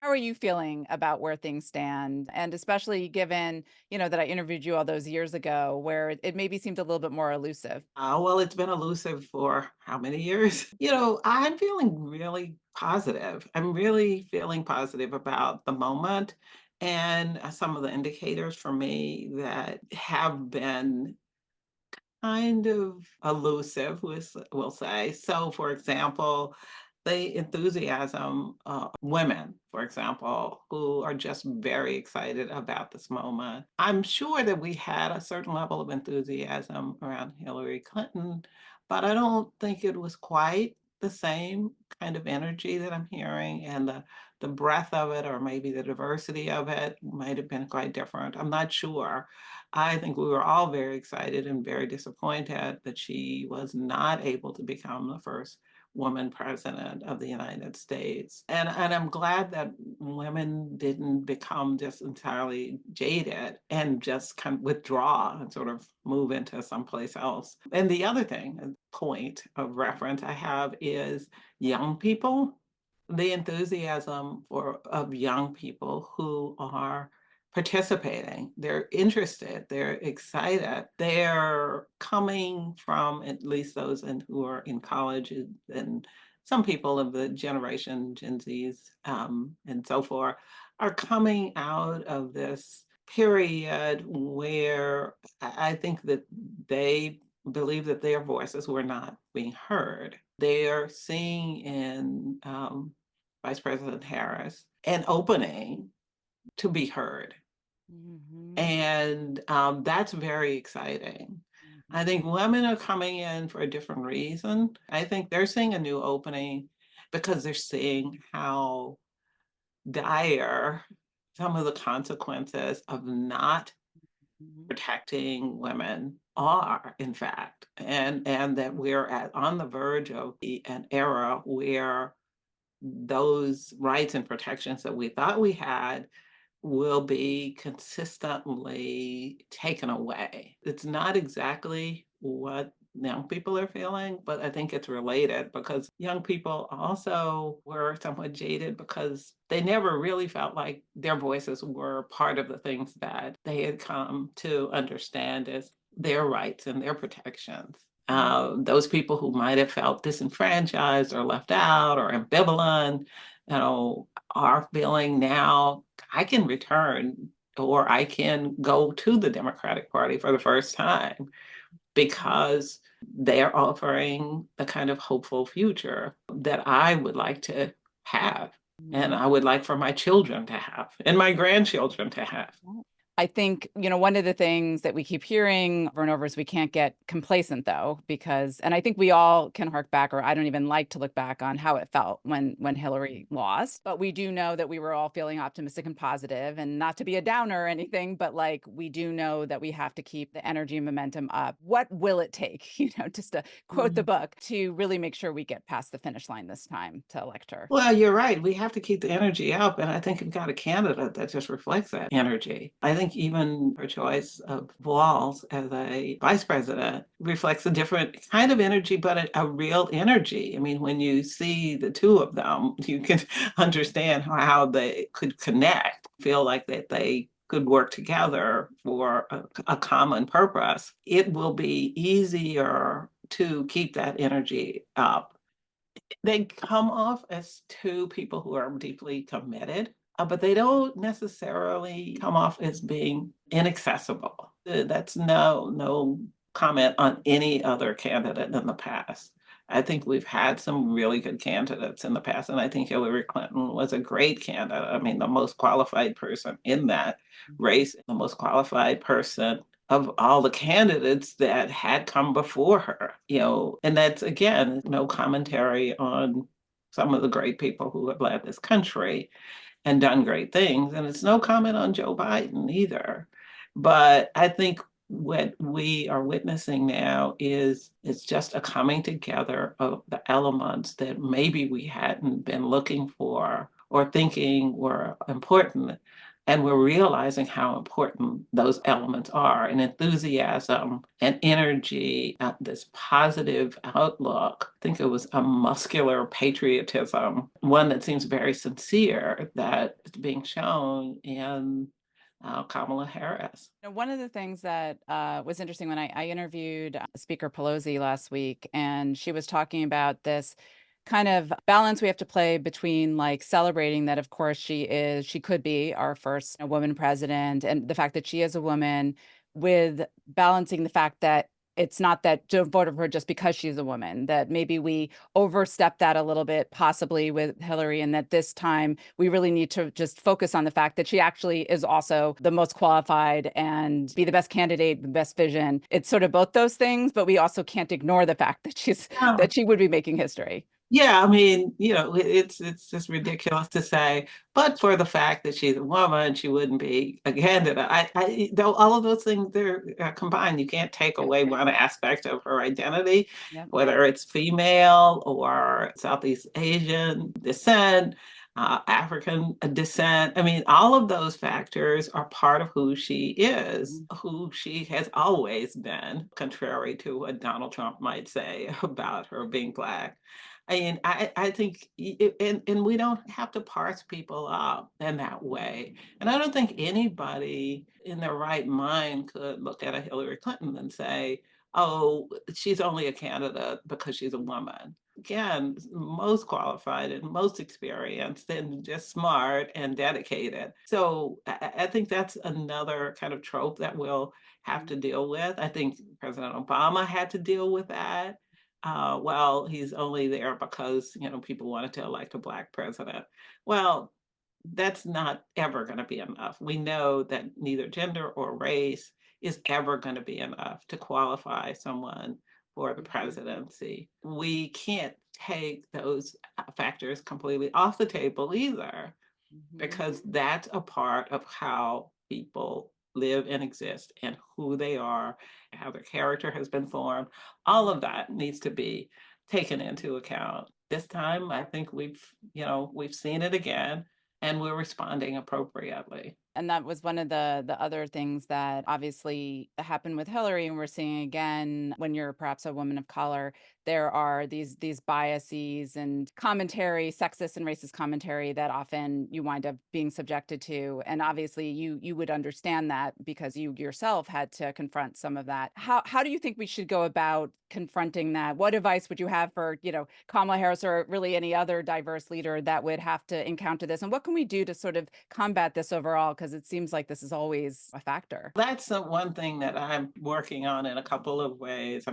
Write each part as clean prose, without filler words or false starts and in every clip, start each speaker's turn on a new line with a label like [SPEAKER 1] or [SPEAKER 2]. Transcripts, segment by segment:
[SPEAKER 1] How are you feeling about where things stand? And especially given, that I interviewed you all those years ago where it maybe seemed a little bit more elusive.
[SPEAKER 2] Well, it's been elusive for how many years? I'm feeling really positive. I'm really feeling positive about the moment and some of the indicators for me that have been kind of elusive, we'll say. So, for example, the enthusiasm, women, for example, who are just very excited about this moment. I'm sure that we had a certain level of enthusiasm around Hillary Clinton, but I don't think it was quite the same kind of energy that I'm hearing, and the breadth of it, or maybe the diversity of it, might have been quite different. I'm not sure. I think we were all very excited and very disappointed that she was not able to become the first woman president of the United States. And I'm glad that women didn't become just entirely jaded and just kind of withdraw and sort of move into someplace else. And the other thing, a point of reference I have is young people. The enthusiasm of young people who are participating. They're interested, they're excited. They're coming from, at least those who are in college, and some people of the generation Gen Zs, and so forth, are coming out of this period where I think that they believe that their voices were not being heard. They are seeing in Vice President Harris an opening to be heard.
[SPEAKER 1] Mhm,
[SPEAKER 2] And that's very exciting. I think
[SPEAKER 1] mhm,
[SPEAKER 2] women are coming in for a different reason. I think they're seeing a new opening because they're seeing how dire some of the consequences of not
[SPEAKER 1] mhm,
[SPEAKER 2] protecting women are, in fact, and that we're on the verge of an era where those rights and protections that we thought we had will be consistently taken away. It's not exactly what young people are feeling, but I think it's related because young people also were somewhat jaded because they never really felt like their voices were part of the things that they had come to understand as their rights and their protections. Those people who might have felt disenfranchised or left out or ambivalent, are feeling now I can return or I can go to the Democratic Party for the first time
[SPEAKER 1] mhm,
[SPEAKER 2] because they're offering the kind of hopeful future that I would like to have and
[SPEAKER 1] mhm.
[SPEAKER 2] I would like for my children to have and my grandchildren to have.
[SPEAKER 1] Right. I think, one of the things that we keep hearing over and over is we can't get complacent though, because, and I think we all can hark back, or I don't even like to look back on how it felt when Hillary lost. But we do know that we were all feeling optimistic and positive, and not to be a downer or anything, but like we do know that we have to keep the energy and momentum up. What will it take, just to quote the
[SPEAKER 2] Mhm.
[SPEAKER 1] book, to really make sure we get past the finish line this time to elect her?
[SPEAKER 2] Well, you're right. We have to keep the energy up, and I think we've got a candidate that just reflects that energy. I think even her choice of Walz as a vice president reflects a different kind of energy, but a real energy. I mean, when you see the two of them, you can understand how they could connect, feel like that they could work together for a common purpose. It will be easier to keep that energy up. They come off as two people who are deeply committed, but they don't necessarily come off as being inaccessible. That's no comment on any other candidate in the past. I think we've had some really good candidates in the past, and I think Hillary Clinton was a great candidate. I mean, the most qualified person in that race, the most qualified person of all the candidates that had come before her, and that's again, no commentary on some of the great people who have led this country and done great things. And it's no comment on Joe Biden either. But I think what we are witnessing now is it's just a coming together of the elements that maybe we hadn't been looking for or thinking were important. And we're realizing how important those elements are, and enthusiasm and energy, this positive outlook. I think it was a muscular patriotism, one that seems very sincere, that is being shown in Kamala Harris.
[SPEAKER 1] One of the things that was interesting when I interviewed Speaker Pelosi last week, and she was talking about this kind of balance we have to play between like celebrating that, of course, she could be our first woman president, and the fact that she is a woman, with balancing the fact that it's not that don't vote for her just because she's a woman, that maybe we overstep that a little bit, possibly with Hillary, and that this time we really need to just focus on the fact that she actually is also the most qualified and be the best candidate, the best vision. It's sort of both those things, but we also can't ignore the fact that she would be making history.
[SPEAKER 2] Yeah, I mean, it's just ridiculous to say, but for the fact that she's a woman, she wouldn't be a candidate. Though all of those things they're combined. You can't take away one aspect of her identity,
[SPEAKER 1] Yep.
[SPEAKER 2] whether it's female or Southeast Asian descent, African descent. I mean, all of those factors are part of who she is,
[SPEAKER 1] Mhm.
[SPEAKER 2] who she has always been, contrary to what Donald Trump might say about her being Black. And I think, and we don't have to parse people out in that way. And I don't think anybody in their right mind could look at a Hillary Clinton and say, oh, she's only a candidate because she's a woman. Again, most qualified and most experienced and just smart and dedicated. So I think that's another kind of trope that we'll have to deal with. I think President Obama had to deal with that. Well, he's only there because, people wanted to elect a Black president. Well, that's not ever going to be enough. We know that neither gender or race is ever going to be enough to qualify someone for the
[SPEAKER 1] Mhm.
[SPEAKER 2] presidency. We can't take those factors completely off the table either,
[SPEAKER 1] Mhm.
[SPEAKER 2] because that's a part of how people live and exist and who they are, how their character has been formed. All of that needs to be taken into account. This time, I think we've seen it again, and we're responding appropriately.
[SPEAKER 1] And that was one of the other things that obviously happened with Hillary, and we're seeing again when you're perhaps a woman of color, there are these biases and commentary, sexist and racist commentary that often you wind up being subjected to. And obviously you would understand that because you yourself had to confront some of that. How do you think we should go about confronting that? What advice would you have for, Kamala Harris or really any other diverse leader that would have to encounter this? And what can we do to sort of combat this overall? Because it seems like this is always a factor.
[SPEAKER 2] That's the one thing that I'm working on in a couple of ways.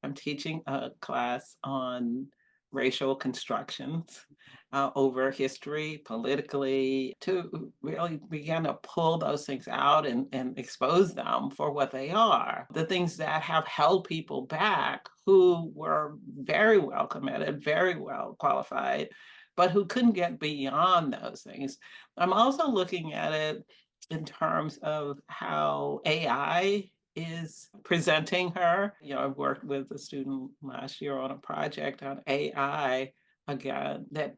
[SPEAKER 2] I'm teaching a class on racial constructions over history, politically, to really begin to pull those things out and expose them for what they are. The things that have held people back who were very well committed, very well qualified, but who couldn't get beyond those things. I'm also looking at it in terms of how AI is presenting her. I worked with a student last year on a project on AI again that,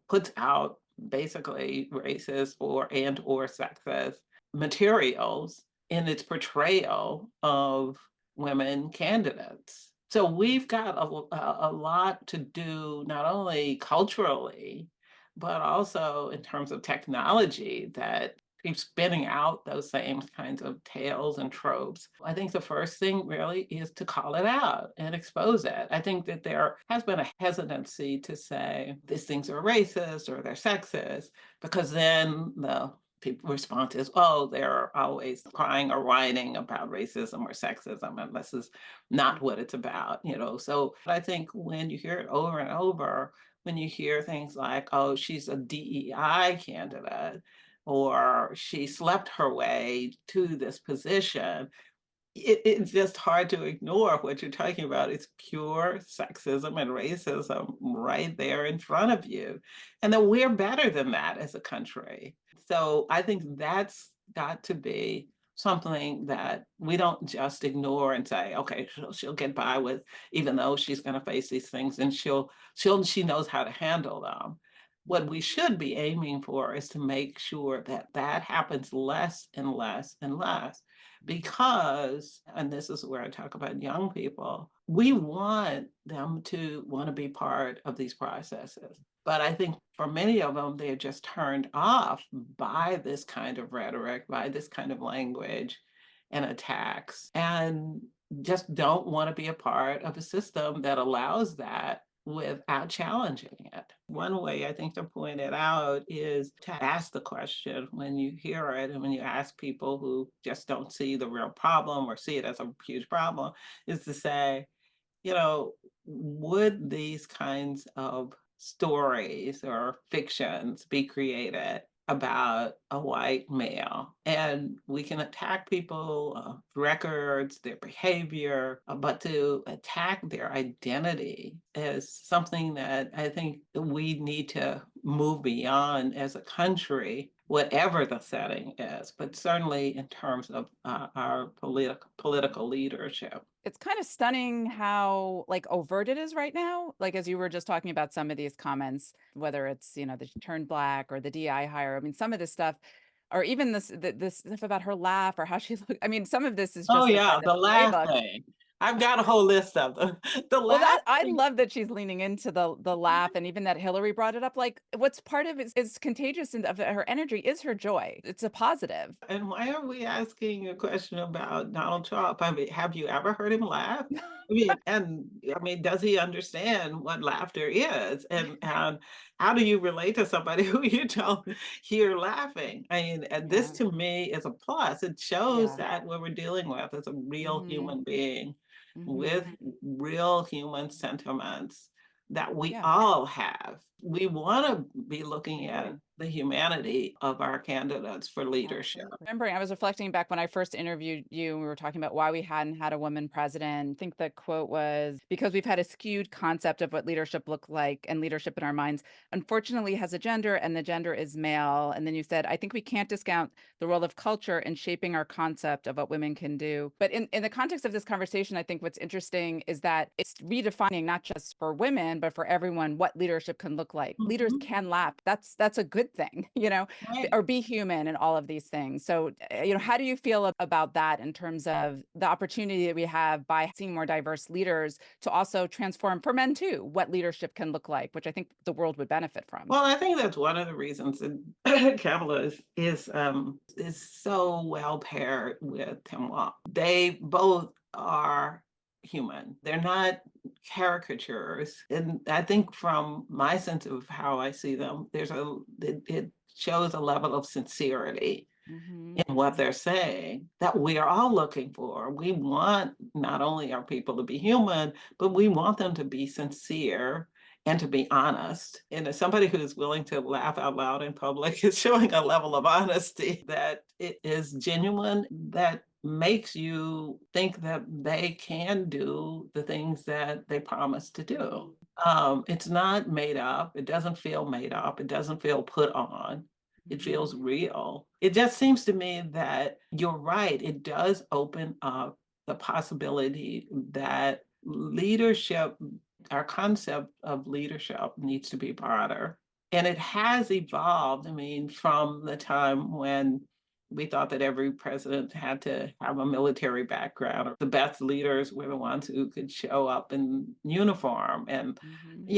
[SPEAKER 2] puts out basically racist or sexist materials in its portrayal of women candidates. So we've got a lot to do, not only culturally, but also in terms of technology that keeps spinning out those same kinds of tales and tropes. I think the first thing really is to call it out and expose it. I think that there has been a hesitancy to say these things are racist or they're sexist, because then the people response is, oh, they're always crying or whining about racism or sexism, and this is not what it's about. So I think when you hear it over and over, when you hear things like, oh, she's a DEI candidate, or she slept her way to this position, it's just hard to ignore what you're talking about. It's pure sexism and racism right there in front of you. And that we're better than that as a country. So I think that's got to be something that we don't just ignore and say, okay, she'll get by with, even though she's going to face these things, and she knows how to handle them. what we should be aiming for is to make sure that that happens less and less and less. Because, and this is where I talk about young people, we want them to want to be part of these processes. But I think for many of them, they're just turned off by this kind of rhetoric, by this kind of language and attacks, and just don't want to be a part of a system that allows that without challenging it. One way I think to point it out is to ask the question when you hear it, and when you ask people who just don't see the real problem or see it as a huge problem, is to say, you know, would these kinds of stories or fictions be created about a white male? And we can attack people, records, their behavior, but to attack their identity is something that I think we need to move beyond as a country, whatever the setting is, but certainly in terms of our political leadership.
[SPEAKER 1] It's kind of stunning how like overt it is right now. Like as you were just talking about some of these comments, whether it's, the turned black or the DI hire. I mean, some of this stuff, or even this stuff about her laugh or how she looked. I mean, some of this is
[SPEAKER 2] Oh,
[SPEAKER 1] just like by
[SPEAKER 2] yeah,
[SPEAKER 1] the
[SPEAKER 2] the laugh
[SPEAKER 1] playbook.
[SPEAKER 2] thing. I've got a whole list of them. The
[SPEAKER 1] Well,
[SPEAKER 2] laugh
[SPEAKER 1] that I
[SPEAKER 2] thing.
[SPEAKER 1] love that she's leaning into the laugh, and even that Hillary brought it up. Like, what's part of it is contagious, and of her energy is her joy. It's a positive.
[SPEAKER 2] And why are we asking a question about Donald Trump? I mean, have you ever heard him laugh? I mean, does he understand what laughter is? And how do you relate to somebody who you don't hear laughing? I mean, and this
[SPEAKER 1] Yeah,
[SPEAKER 2] to me is a plus. It shows
[SPEAKER 1] yeah.
[SPEAKER 2] that what we're dealing with is a real
[SPEAKER 1] Mhm.
[SPEAKER 2] human being with
[SPEAKER 1] Mhm.
[SPEAKER 2] real human sentiments that we
[SPEAKER 1] Yeah,
[SPEAKER 2] all have. We want to be
[SPEAKER 1] I
[SPEAKER 2] looking at
[SPEAKER 1] agree.
[SPEAKER 2] the humanity of our candidates for leadership.
[SPEAKER 1] Absolutely. Remembering, I was reflecting back when I first interviewed you, and we were talking about why we hadn't had a woman president. I think the quote was because we've had a skewed concept of what leadership looked like and leadership in our minds, unfortunately, has a gender, and the gender is male. And then you said, I think we can't discount the role of culture in shaping our concept of what women can do. But in the context of this conversation, I think what's interesting is that it's redefining not just for women, but for everyone what leadership can look like. Leaders
[SPEAKER 2] Mhm.
[SPEAKER 1] can laugh. That's a good thing,
[SPEAKER 2] Right.
[SPEAKER 1] or be human and all of these things. So, how do you feel about that in terms of the opportunity that we have by seeing more diverse leaders to also transform for men too, what leadership can look like, which I think the world would benefit from?
[SPEAKER 2] Well, I think that's one of the reasons that Kamala is so well paired with Tim Walz. They both are human. They're not caricatures. And I think from my sense of how I see them, it shows a level of sincerity
[SPEAKER 1] Hmm.
[SPEAKER 2] in what they're saying that we are all looking for. We want not only our people to be human, but we want them to be sincere and to be honest. And as somebody who's willing to laugh out loud in public is showing a level of honesty that it is genuine, that makes you think that they can do the things that they promise to do. It's not made up. It doesn't feel made up. It doesn't feel put on. It
[SPEAKER 1] Hmm.
[SPEAKER 2] feels real. It just seems to me that you're right. It does open up the possibility that leadership, our concept of leadership needs to be broader. And it has evolved. I mean, from the time when we thought that every president had to have a military background, or the best leaders were the ones who could show up in uniform. And,
[SPEAKER 1] Hmm.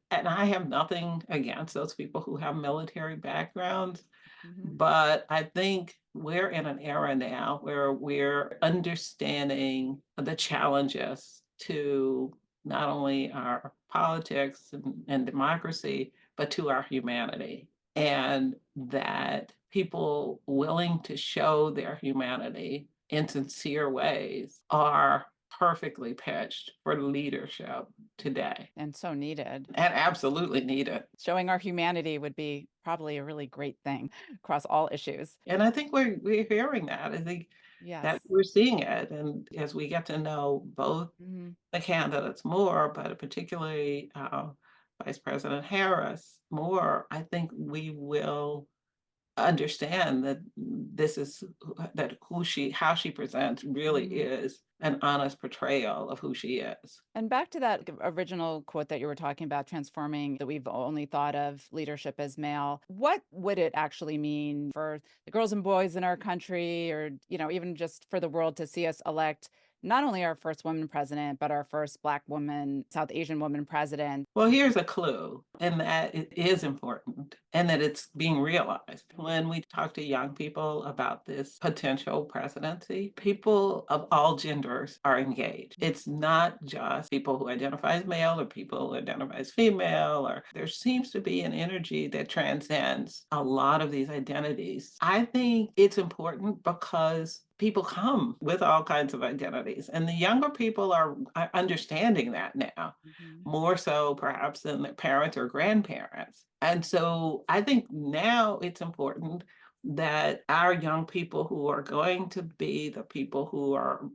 [SPEAKER 2] and I have nothing against those people who have military backgrounds,
[SPEAKER 1] Hmm.
[SPEAKER 2] but I think we're in an era now where we're understanding the challenges to not only our politics and democracy, but to our humanity. And that people willing to show their humanity in sincere ways are perfectly pitched for leadership today,
[SPEAKER 1] And so needed.
[SPEAKER 2] and absolutely needed.
[SPEAKER 1] Showing our humanity would be probably a really great thing across all issues.
[SPEAKER 2] And I think we're hearing that. I think that
[SPEAKER 1] Yes.
[SPEAKER 2] we're seeing it. And as we get to know both
[SPEAKER 1] Hmm.
[SPEAKER 2] the candidates more, but particularly Vice President Harris more, I think we will understand that this is that who she how she presents really
[SPEAKER 1] Mhm.
[SPEAKER 2] is an honest portrayal of who she is.
[SPEAKER 1] And back to that original quote that you were talking about, transforming that we've only thought of leadership as male. What would it actually mean for the girls and boys in our country, or, even just for the world to see us elect not only our first woman president, but our first Black woman, South Asian woman president?
[SPEAKER 2] Well, here's a clue, and that it is important and that it's being realized. When we talk to young people about this potential presidency, people of all genders are engaged. It's not just people who identify as male or people who identify as female, or there seems to be an energy that transcends a lot of these identities. I think it's important because people come with all kinds of identities, and the younger people are understanding that now
[SPEAKER 1] Mhm.
[SPEAKER 2] more so perhaps than their parents or grandparents. And so I think now it's important that our young people who are going to be the people who are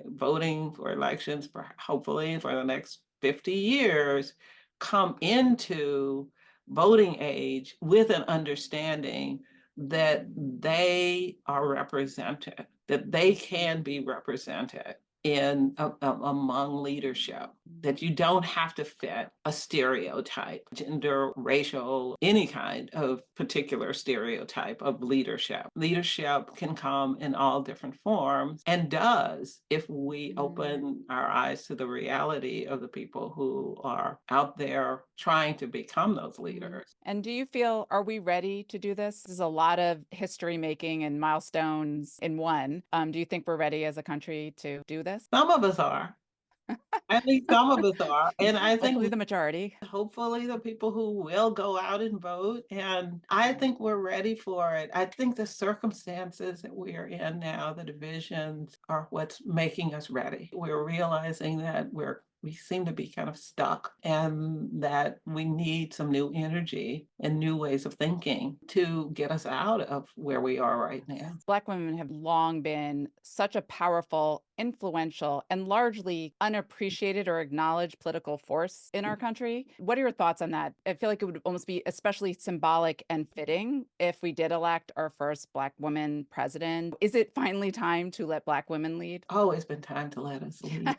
[SPEAKER 2] voting for elections, for hopefully for the next 50 years, come into voting age with an understanding that they are represented, that they can be represented in among leadership, that you don't have to fit a stereotype, gender, racial, any kind of particular stereotype of leadership. Leadership can come in all different forms and does if we
[SPEAKER 1] Mhm.
[SPEAKER 2] open our eyes to the reality of the people who are out there trying to become those
[SPEAKER 1] Mhm.
[SPEAKER 2] leaders.
[SPEAKER 1] And do you feel, are we ready to do this? There's a lot of history making and milestones in one. Do you think we're ready as a country to do this?
[SPEAKER 2] Some of us are. At least some of us are. And I
[SPEAKER 1] Hopefully
[SPEAKER 2] think
[SPEAKER 1] the majority.
[SPEAKER 2] hopefully the people who will go out and vote. And I think we're ready for it. I think the circumstances that we are in now, the divisions are what's making us ready. We're realizing that we seem to be kind of stuck and that we need some new energy and new ways of thinking to get us out of where we are right now.
[SPEAKER 1] Black women have long been such a powerful, influential, and largely unappreciated or acknowledged political force in our country. What are your thoughts on that? I feel like it would almost be especially symbolic and fitting if we did elect our first Black woman president. Is it finally time to let Black women lead?
[SPEAKER 2] Oh, it's been time to let us lead.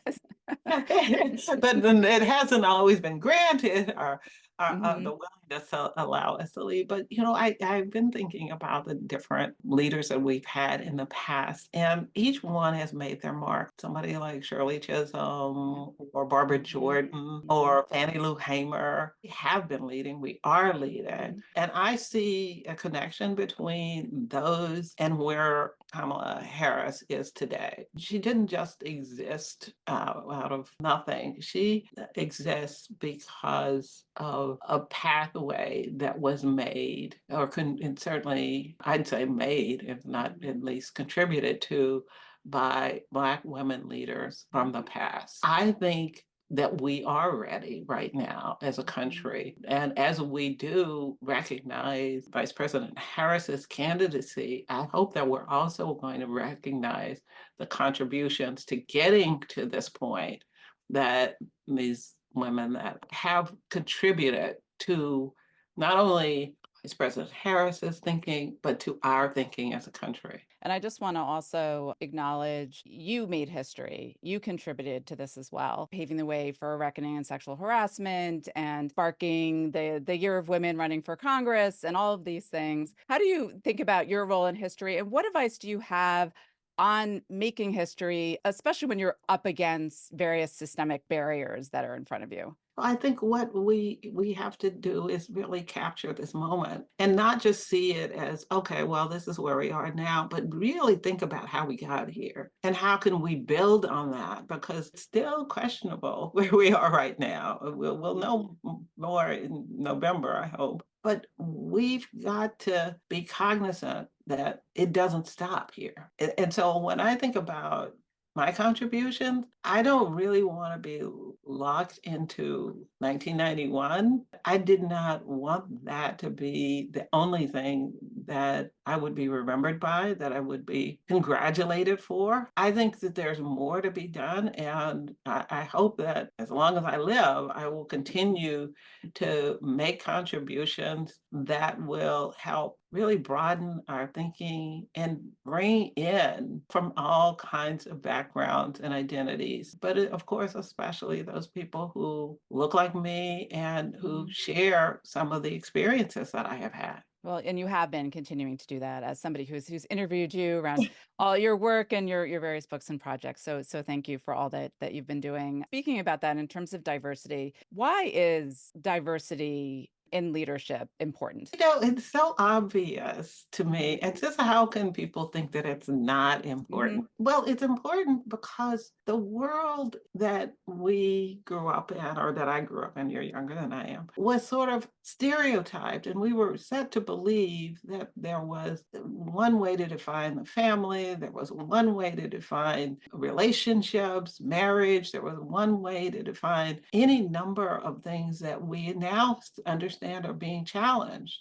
[SPEAKER 1] Yes.
[SPEAKER 2] But then it hasn't always been granted or
[SPEAKER 1] Hmm.
[SPEAKER 2] the willingness to allow us to lead. But I've been thinking about the different leaders that we've had in the past, and each one has made their mark. Somebody like Shirley Chisholm or Barbara
[SPEAKER 1] Hmm.
[SPEAKER 2] Jordan or Fannie Lou Hamer have been leading. We are leading,
[SPEAKER 1] Hmm.
[SPEAKER 2] and I see a connection between those and where Kamala Harris is today. She didn't just exist out of nothing. She exists because of a pathway that was made, and certainly I'd say made, if not at least contributed to, by Black women leaders from the past. I think that we are ready right now as a country. And as we do recognize Vice President Harris's candidacy, I hope that we're also going to recognize the contributions to getting to this point that these women that have contributed to not only Vice President Harris's thinking, but to our thinking as a country.
[SPEAKER 1] And I just want to also acknowledge you made history. You contributed to this as well, paving the way for a reckoning on sexual harassment and sparking the Year of Women running for Congress and all of these things. How do you think about your role in history, and what advice do you have on making history, especially when you're up against various systemic barriers that are in front of you?
[SPEAKER 2] I think what we have to do is really capture this moment and not just see it as, okay, well, this is where we are now, but really think about how we got here and how can we build on that, because it's still questionable where we are right now. We'll know more in November, I hope. But we've got to be cognizant that it doesn't stop here. And so when I think about my contributions, I don't really want to be locked into 1991. I did not want that to be the only thing that I would be remembered by, that I would be congratulated for. I think that there's more to be done. And I hope that as long as I live, I will continue to make contributions that will help really broaden our thinking and bring in from all kinds of backgrounds and identities. But of course, especially those people who look like me and who
[SPEAKER 1] Mhm.
[SPEAKER 2] share some of the experiences that I have had.
[SPEAKER 1] Well, and you have been continuing to do that as somebody who's interviewed you around all your work and your various books and projects. So thank you for all that you've been doing. Speaking about that in terms of diversity, why is diversity in leadership important?
[SPEAKER 2] It's so obvious to me. It's just how can people think that it's not
[SPEAKER 1] Hmm.
[SPEAKER 2] important? Well, it's important because the world that we grew up in, or that I grew up in, you're younger than I am, was sort of stereotyped. And we were set to believe that there was one way to define the family, there was one way to define relationships, marriage, there was one way to define any number of things that we now understand are being challenged.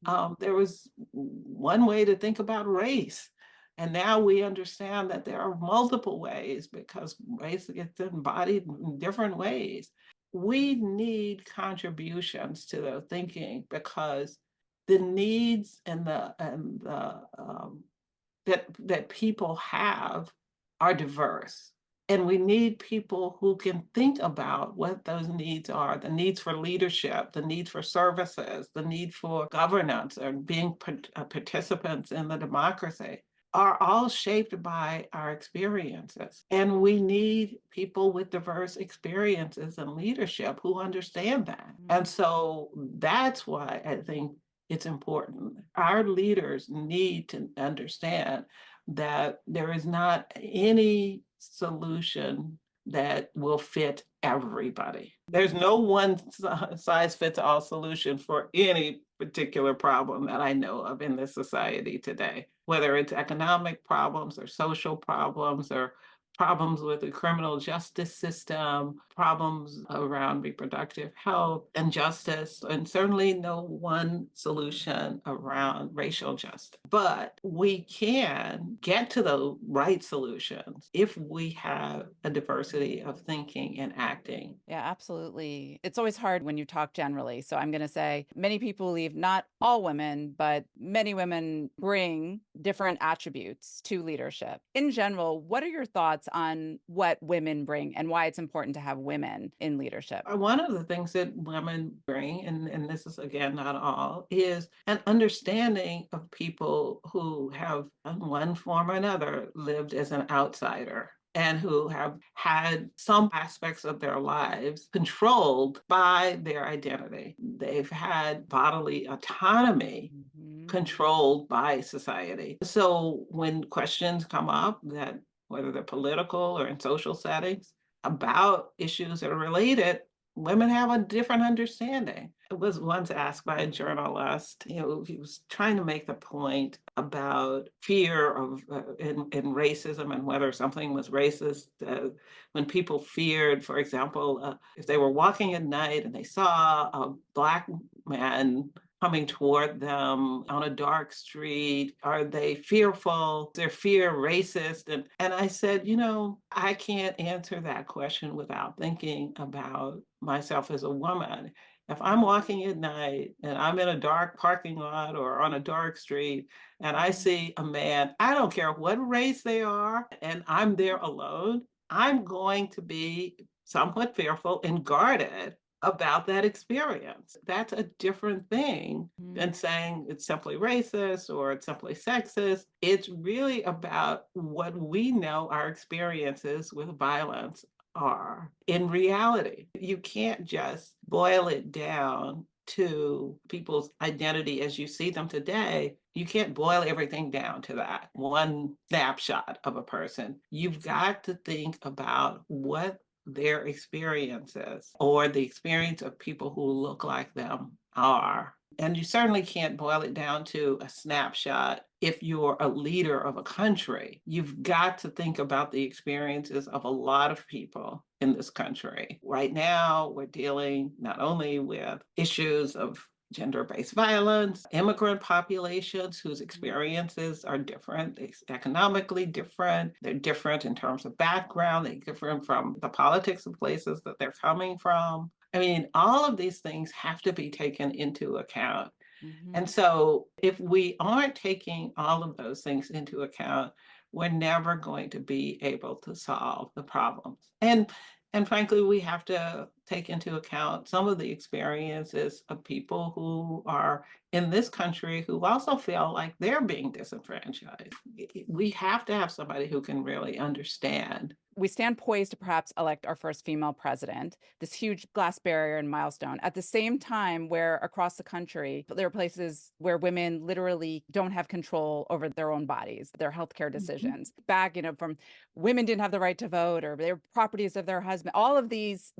[SPEAKER 1] Hmm.
[SPEAKER 2] There was one way to think about race. And now we understand that there are multiple ways because race gets embodied in different ways. We need contributions to the thinking because the needs and the that people have are diverse. And we need people who can think about what those needs are, the needs for leadership, the need for services, the need for governance, or being participants in the democracy are all shaped by our experiences. And we need people with diverse experiences and leadership who understand that. And so that's why I think it's important. Our leaders need to understand that there is not any solution that will fit everybody. There's no one size fits all solution for any particular problem that I know of in this society today, whether it's economic problems or social problems or problems with the criminal justice system, problems around reproductive health and justice, and certainly no one solution around racial justice. But we can get to the right solutions if we have a diversity of thinking and acting.
[SPEAKER 1] Yeah, absolutely. It's always hard when you talk generally. So I'm going to say many people believe not all women, but many women bring different attributes to leadership. In general, what are your thoughts on what women bring and why it's important to have women in leadership?
[SPEAKER 2] One of the things that women bring, and this is again not all, is an understanding of people who have, in one form or another, lived as an outsider and who have had some aspects of their lives controlled by their identity. They've had bodily autonomy
[SPEAKER 1] Mhm.
[SPEAKER 2] controlled by society. So when questions come up that whether they're political or in social settings about issues that are related, women have a different understanding. I was once asked by a journalist, he was trying to make the point about fear of in racism and whether something was racist. When people feared, for example, if they were walking at night and they saw a Black man coming toward them on a dark street? Are they fearful? Is their fear racist? And I said, I can't answer that question without thinking about myself as a woman. If I'm walking at night and I'm in a dark parking lot or on a dark street and I see a man, I don't care what race they are, and I'm there alone, I'm going to be somewhat fearful and guarded about that experience. That's a different thing than saying it's simply racist or it's simply sexist. It's really about what we know our experiences with violence are in reality. You can't just boil it down to people's identity as you see them today. You can't boil everything down to that one snapshot of a person. You've got to think about what their experiences or the experience of people who look like them are. And you certainly can't boil it down to a snapshot if you're a leader of a country. You've got to think about the experiences of a lot of people in this country. Right now, we're dealing not only with issues of gender-based violence, immigrant populations whose
[SPEAKER 1] Mhm.
[SPEAKER 2] experiences are different, economically different, they're different in terms of background, they're different from the politics of places that they're coming from. I mean, all of these things have to be taken into account. And
[SPEAKER 1] Mhm.
[SPEAKER 2] so if we aren't taking all of those things into account, we're never going to be able to solve the problems. And frankly, we have to take into account some of the experiences of people who are in this country who also feel like they're being disenfranchised. We have to have somebody who can really understand.
[SPEAKER 1] We stand poised to perhaps elect our first female president, this huge glass barrier and milestone. At the same time, where across the country, there are places where women literally don't have control over their own bodies, their healthcare
[SPEAKER 2] Mhm.
[SPEAKER 1] decisions. Back, from women didn't have the right to vote or their properties of their husband, all of these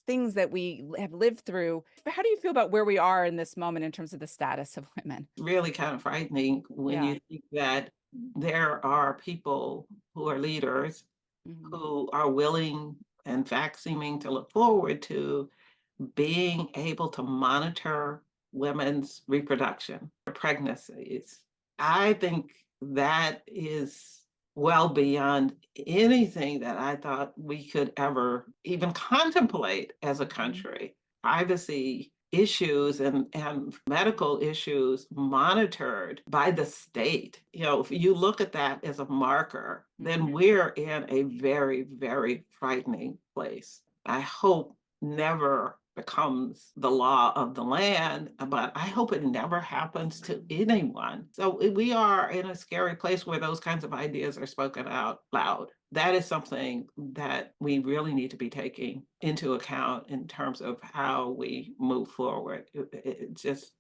[SPEAKER 1] things that we have lived through. How do you feel about where we are in this moment in terms of the status of women?
[SPEAKER 2] Really kind of frightening when
[SPEAKER 1] Yeah.
[SPEAKER 2] you think that there are people who are leaders
[SPEAKER 1] Mhm.
[SPEAKER 2] who are willing, in fact, seeming to look forward to being able to monitor women's reproduction, pregnancies. I think that is well beyond anything that I thought we could ever even contemplate as a
[SPEAKER 1] Mhm.
[SPEAKER 2] country. Privacy issues and medical issues monitored by the state. If you look at that as a marker, then
[SPEAKER 1] Mhm.
[SPEAKER 2] we're in a very, very frightening place. I hope never becomes the law of the land, but I hope it never happens to anyone. So we are in a scary place where those kinds of ideas are spoken out loud. That is something that we really need to be taking into account in terms of how we move forward.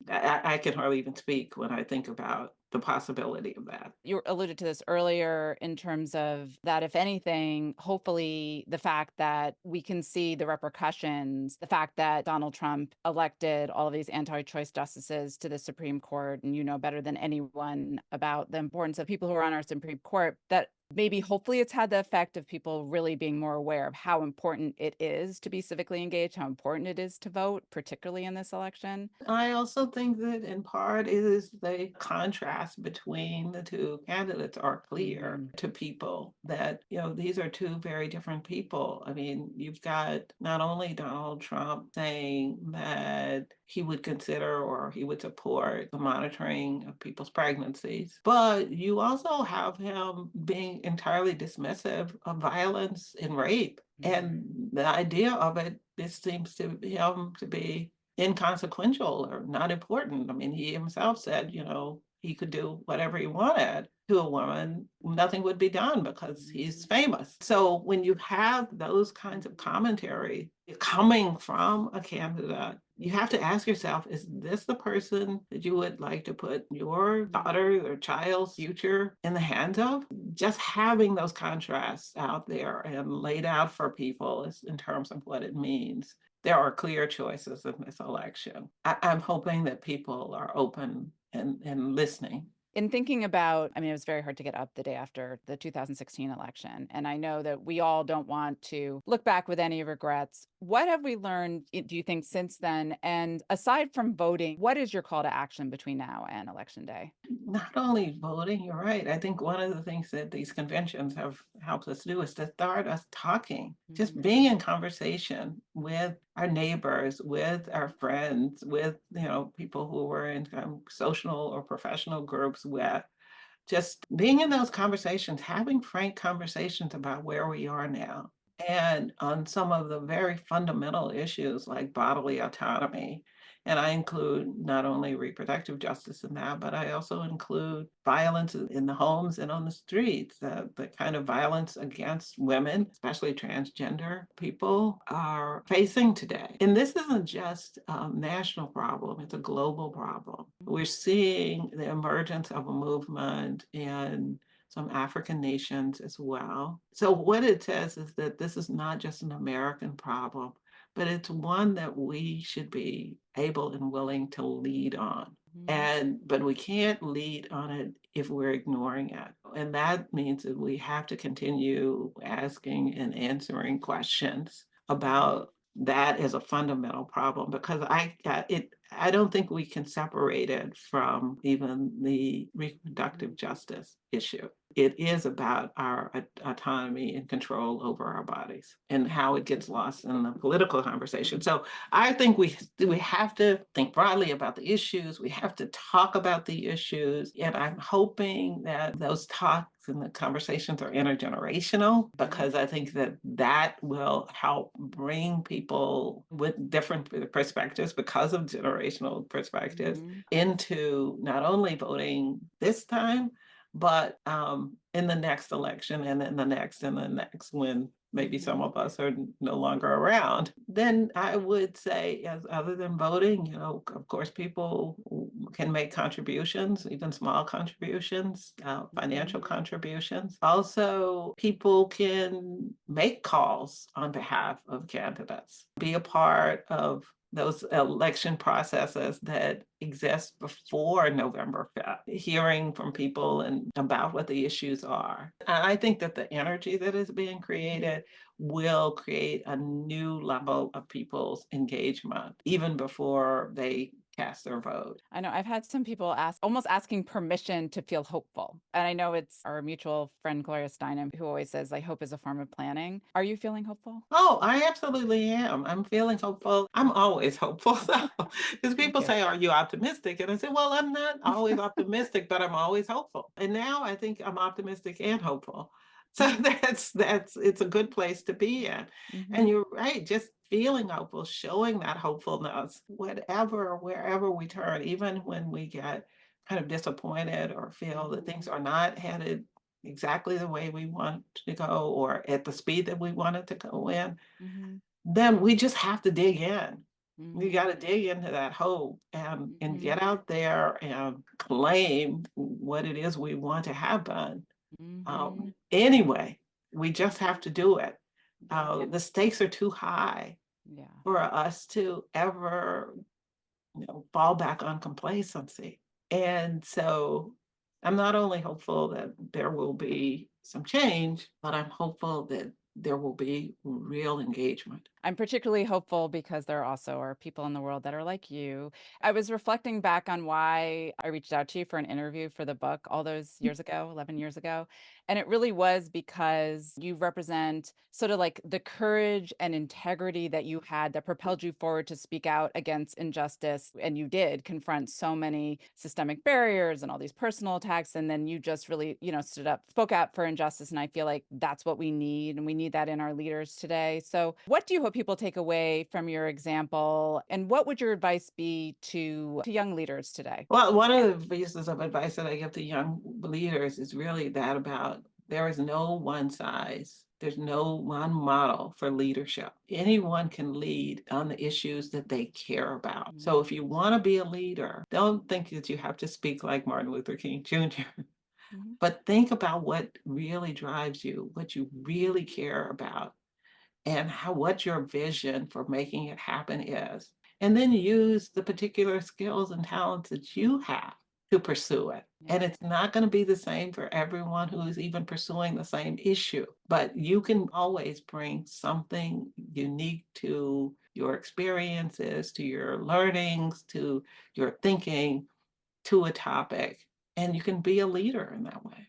[SPEAKER 2] I can hardly even speak when I think about the possibility of that.
[SPEAKER 1] You alluded to this earlier in terms of that, if anything, hopefully the fact that we can see the repercussions, the fact that Donald Trump elected all of these anti-choice justices to the Supreme Court, and you know better than anyone about the importance of people who are on our Supreme Court, that maybe hopefully it's had the effect of people really being more aware of how important it is to be civically engaged, how important it is to vote, particularly in this election.
[SPEAKER 2] I also think that in part is the contrast between the two candidates are clear
[SPEAKER 1] Mhm.
[SPEAKER 2] to people that, these are two very different people. I mean, you've got not only Donald Trump saying that he would consider or he would support the monitoring of people's pregnancies, but you also have him being entirely dismissive of violence and rape.
[SPEAKER 1] Mhm.
[SPEAKER 2] And the idea of it, this seems to him to be inconsequential or not important. I mean, he himself said, he could do whatever he wanted to a woman, nothing would be done because he's
[SPEAKER 1] Mhm.
[SPEAKER 2] famous. So when you have those kinds of commentary coming from a candidate, you have to ask yourself, is this the person that you would like to put your
[SPEAKER 1] Mhm.
[SPEAKER 2] daughter or child's future in the hands of? Just having those contrasts out there and laid out for people is in terms of what it means. There are clear choices in this election. I'm hoping that people are open and listening.
[SPEAKER 1] In thinking about, I mean, it was very hard to get up the day after the 2016 election. And I know that we all don't want to look back with any regrets. What have we learned, do you think, since then? And aside from voting, what is your call to action between now and election day?
[SPEAKER 2] Not only voting, you're right. I think one of the things that these conventions have helped us do is to start us talking, just
[SPEAKER 1] Mhm.
[SPEAKER 2] being in conversation with our neighbors, with our friends, with people who we're in social or professional groups with. Just being in those conversations, having frank conversations about where we are now and on some of the very fundamental issues like bodily autonomy. And I include not only reproductive justice in that, but I also include violence in the homes and on the streets, the kind of violence against women, especially transgender people, are facing today. And this isn't just a national problem, it's a global problem. We're seeing the emergence of a movement in some African nations as well. So, what it says is that this is not just an American problem, but it's one that we should be able and willing to lead on.
[SPEAKER 1] Mhm.
[SPEAKER 2] But we can't lead on it if we're ignoring it. And that means that we have to continue asking and answering questions
[SPEAKER 1] Mhm.
[SPEAKER 2] about that as a fundamental problem because I don't think we can separate it from even the reproductive justice issue. It is about our autonomy and control over our bodies and how it gets lost in the political conversation. So I think we have to think broadly about the issues. We have to talk about the issues, and I'm hoping that those talks and the conversations are intergenerational,
[SPEAKER 1] Mhm.
[SPEAKER 2] because I think that that will help bring people with different perspectives, because of generational perspectives,
[SPEAKER 1] Mhm.
[SPEAKER 2] into not only voting this time, but in the next election and in the next and the next, when maybe some
[SPEAKER 1] Mhm.
[SPEAKER 2] of us are no longer around. Then I would say, as other than voting, of course, people can make contributions, even small contributions, financial
[SPEAKER 1] Mhm.
[SPEAKER 2] contributions. Also, people can make calls on behalf of candidates, be a part of those election processes that exist before November 5th, hearing from people and about what the issues are. And I think that the energy that is being created will create a new level of people's engagement even before they cast their vote.
[SPEAKER 1] I know I've had some people ask, almost asking permission to feel hopeful. And I know it's our mutual friend Gloria Steinem who always says, like, hope is a form of planning. Are you feeling hopeful?
[SPEAKER 2] Oh, I absolutely am. I'm feeling hopeful. I'm always hopeful, though, because
[SPEAKER 1] Me
[SPEAKER 2] people
[SPEAKER 1] too.
[SPEAKER 2] say, "Are you optimistic?" And I say, "Well, I'm not always optimistic, but I'm always hopeful." And now I think I'm optimistic and hopeful. So that's it's a good place to be in. And
[SPEAKER 1] Mhm.
[SPEAKER 2] you're right, just feeling hopeful, showing that hopefulness, whatever, wherever we turn, even when we get kind of disappointed or feel that
[SPEAKER 1] Mhm.
[SPEAKER 2] things are not headed exactly the way we want to go, or at the speed that we want it to go in,
[SPEAKER 1] Mhm.
[SPEAKER 2] then we just have to dig in. We got
[SPEAKER 1] Mhm.
[SPEAKER 2] to dig into that hope and
[SPEAKER 1] Mhm.
[SPEAKER 2] get out there and claim what it is we want to happen.
[SPEAKER 1] Mhm.
[SPEAKER 2] Anyway, we just have to do it.
[SPEAKER 1] Yeah.
[SPEAKER 2] The stakes are too high
[SPEAKER 1] Yeah.
[SPEAKER 2] for us to ever, fall back on complacency. And so I'm not only hopeful that there will be some change, but I'm hopeful that there will be real engagement.
[SPEAKER 1] I'm particularly hopeful because there also are people in the world that are like you. I was reflecting back on why I reached out to you for an interview for the book all those years ago, 11 years ago. And it really was because you represent sort of like the courage and integrity that you had that propelled you forward to speak out against injustice. And you did confront so many systemic barriers and all these personal attacks. And then you just really, stood up, spoke out for injustice. And I feel like that's what we need. And we need that in our leaders today. So, what do you hope people take away from your example? And what would your advice be to young leaders today?
[SPEAKER 2] Well, one of the pieces of advice that I give to young leaders is really that about there is no one size, there's no one model for leadership. Anyone can lead on the issues that they care about. So if
[SPEAKER 1] Mhm.
[SPEAKER 2] you want to be a leader, don't think that you have to speak like Martin Luther King Jr.
[SPEAKER 1] Mhm.
[SPEAKER 2] But think about what really drives you, what you really care about, and what your vision for making it happen is. And then use the particular skills and talents that you have to pursue it.
[SPEAKER 1] Yeah.
[SPEAKER 2] And it's not going to be the same for everyone who is even pursuing the same issue, but you can always bring something unique to your experiences, to your learnings, to your thinking, to a topic, and you can be a leader in that way.